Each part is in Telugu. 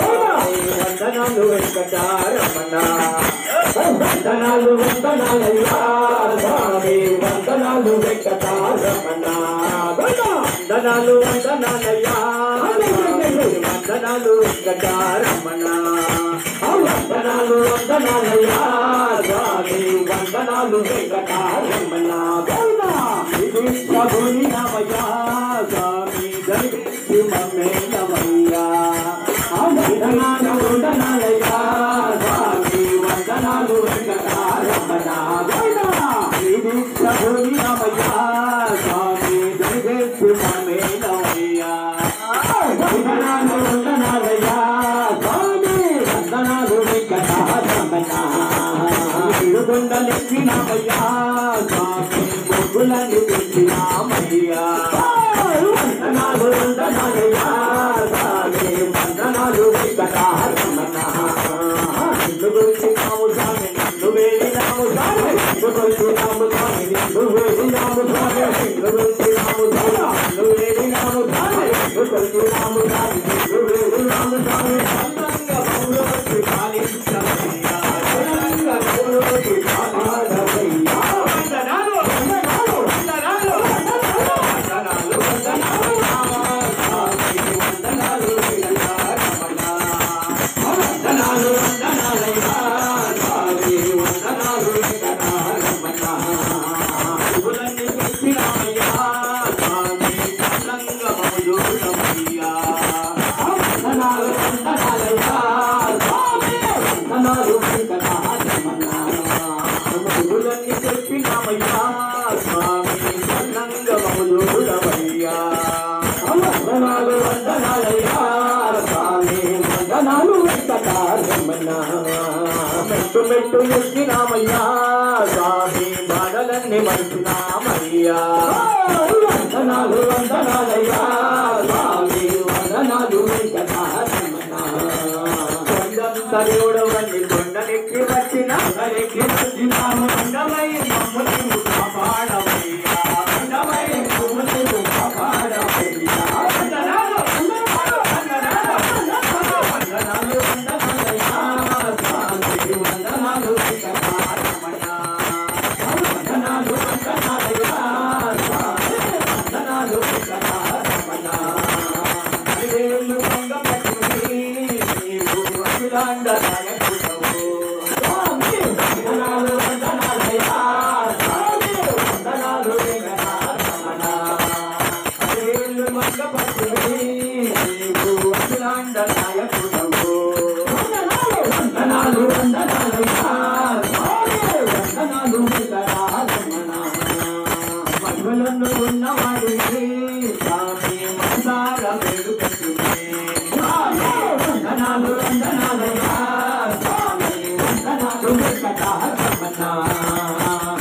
వందనాలు వెంకటారమణ వందనాలు వందనాలయ్యా స్వామి వందనాలు వెంకటారమణ వందనాలు వందనాలయ్యా వందనాలు వెంకటారమణ వందనాలు వందనాలయ్యా స్వామి వందనాలు వెంకటారమణ ఇది ప్రభుని నమయ్యా స్వామి దర్శి మమ్మేలమయ్యా వందనాలు వందనాలయ్యా స్వామి వందనాలు వెంకటారమణ ఇది ప్రభుని నమయ్యా స్వామి దర్శి మమ్మేలమయ్యా వందనాలు వందనాలయ్యా స్వామి వందనాలు వెంకటారమణ ఇరుగొండలెక్కినామయ్యా స్వామి మొగ్గులని తెచ్చినామయ్యా వందనాలు వందనాలయ్యా స్వామి వందనాలు వెంకటారమణ నిన్ను కొలిచినాము స్వామి నిన్ను వేడినాము స్వామి నిన్ను కొలిచినాము స్వామి నిన్ను వేడినాము స్వామి నిన్ను కొలిచినాము స్వామి నిన్ను వేడినాము స్వామి నిన్ను కొలిచినాము స్వామి నిన్ను వేడినాము స్వామి అందంగా పౌరోటి పాలించమయ్యా అందంగా పౌరోటి పాలించమయ్యా వందనాలు వందనాలు వందనాలు వందనాలు వందనాలు వందనాలు వందనాలు వందనాలు వందనాలయ్యా స్వామి వందనాలు వెంకటారమణ శుభులన్నీ పెట్టినామయ్యా స్వామి చందంగా మౌజూదమయ్యా వందనాలు వందనాలయ్యా స్వామి వందనాలు వెంకటారమణ శుభులన్నీ పెట్టినామయ్యా స్వామి చందంగా మౌజూదమయ్యా వందనాలు వందనాలయ్యా స్వామి వందనాలు వెంకటారమణ మెట్టు మెట్టు ఎక్కినామయ్యా స్వామి బాధలన్నీ మర్చినామయ్యా వందనాలు వందనాలయ్యా స్వామి వందనాలు వెంకటారమణ కొండంతరుడవన్నీ కొండలెక్కి వచ్చినాము కొండమై మమ్ముని కాపాడమయ్యా కొండమై మమ్ముని కాపాడమయ్యా వందనాలు వందనాలు వందనాలు వందనాలు వందనాలయ్యా స్వామి వందనాలు వెంకటారమణ వందనాలు వందనాలయ్యా స్వామి వందనాలు వెంకటారమణ ఇదేళ్ళు వంగపట్టుని నీవు అఖిలాండ నాయకుడవు స్వామి వందనాలు వందనాలయ్యా స్వామి వందనాలు వెంకటారమణ ఇదేళ్ళు వంగపట్టుని నీవు అఖిలాండ నాయకుడవు వందనాలు వందనాలయ్యా స్వామి వందనాలు వెంకటారమణ మహిమలను ఉన్నవాడిని స్వామి మనసార వేడుకుంటుని వందనాలు వందనాలయ్యా స్వామి వందనాలు వెంకటారమణ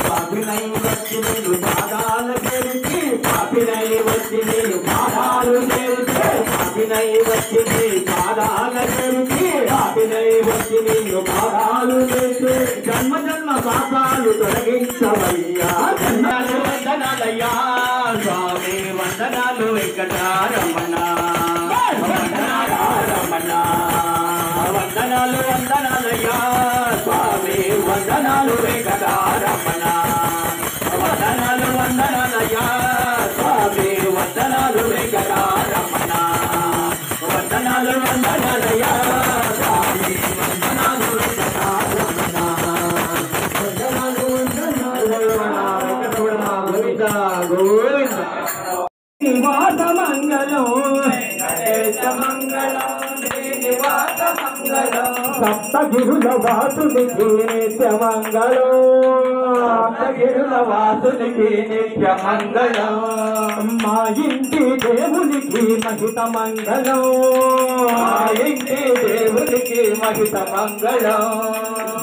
పాపినై వచ్చి నేను పాదాల చేరిచి పాపినై వచ్చి నేను పాదాలు చేరిచి పాపినై వచ్చి నీ పాదాల చేరిచి పాపినై వచ్చి నిన్ను పాదాలు చేసి జన్మ జన్మ పాపాలు తొలగించవయ్యా వందనాలు వందనాలయ్యా స్వామి వందనాలు వెంకటారమణ వందనారమణ వందనాలు వందనాలయ్యా స్వామి వందనాలు వెంకటారమణ వందనాలు వందనాలయ్యా స్వామి వందనాలు వెంకటారమణ వందనాలు వందనాలయ్యా స్వామి వందనాలు వెంకటారమణ వందనాలు వందనాలయ్యా గోవింద గోవింద నివాస మంగళం వెంకటేశ మంగళం నివాస మంగళం సప్తగిరుల వాసునికి నిత్యమంగళం సప్తగిరుల వాసునికి నిత్యమంగళం మా ఇంటి దేవునికి మహిత మంగళం మా ఇంటి దేవునికి మహిత మంగళం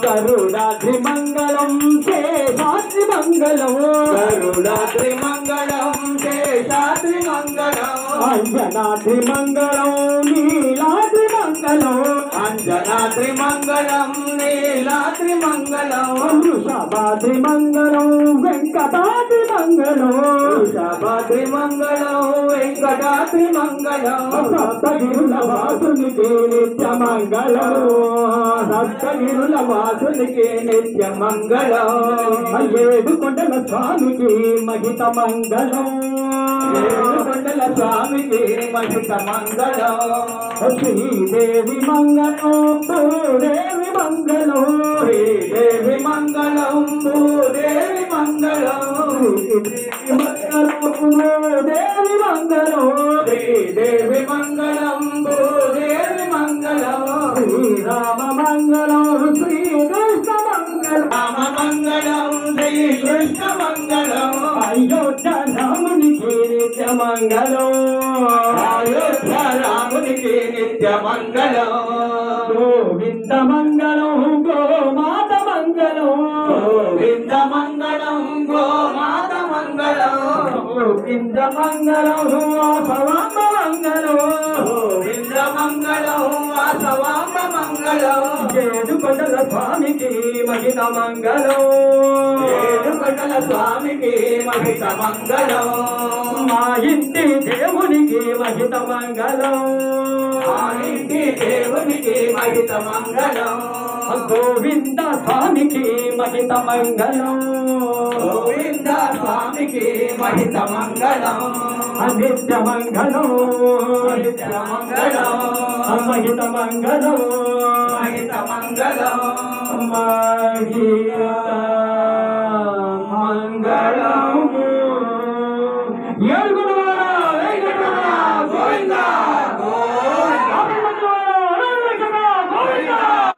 గరుడాద్రి మంగళం శేషాద్రి మంగళం గరుడాద్రి మంగళం శేషాద్రి మంగళం అంజనాద్రి మంగళం నీలాద్రి మంగళం అంజనాద్రి మంగళం నీలాద్రి మంగళం వృషభాద్రి మంగళం వెంకటాద్రి మంగళం వృషభాద్రి మంగళం వెంకటాద్రి మంగళం సప్తగిరుల వాసునికి నిత్య మంగళం సప్తగిరుల వాసునికి నిత్య మంగళం ఏడు కొండల స్వామికి మహిత మంగళం ఏడు కొండల స్వామికి మహిత మంగళం శ్రీదేవి మంగళం భూదేవి మంగళం శ్రీదేవి మంగళం భూదేవి మంగళం భూదేవి మంగళం శ్రీదేవి మంగళం భూదేవి మంగళం శ్రీరామ మంగళం శ్రీకృష్ణ మంగళం రామ మంగళం శ్రీకృష్ణ మంగళం అయోధ్య రామునికి నిత్య మంగళం అయోధ్య రామునికి నిత్య మంగళం గోవింద మంగళం గోమాత మంగళం గోవింద మంగళం గోమాత మంగళం గోవింద మంగళం వాసవాంబ మంగళం గోవింద మంగళం వాసవాంబ మంగళం ఏడు కొండల స్వామికి మహిత మంగళం ఏడు కొండల స్వామికి మహిత మంగళం మా ఇంటి దేవునికి మహిత మంగళం మా ఇంటి దేవునికి మహిత మంగళం గోవింద స్వామికి మహిత మంగళం గోవింద స్వామికి మహిత మంగళం నిత్య మంగళం నిత్య మంగళం మహిత మంగళం మహిత మంగళం మహిత మంగళం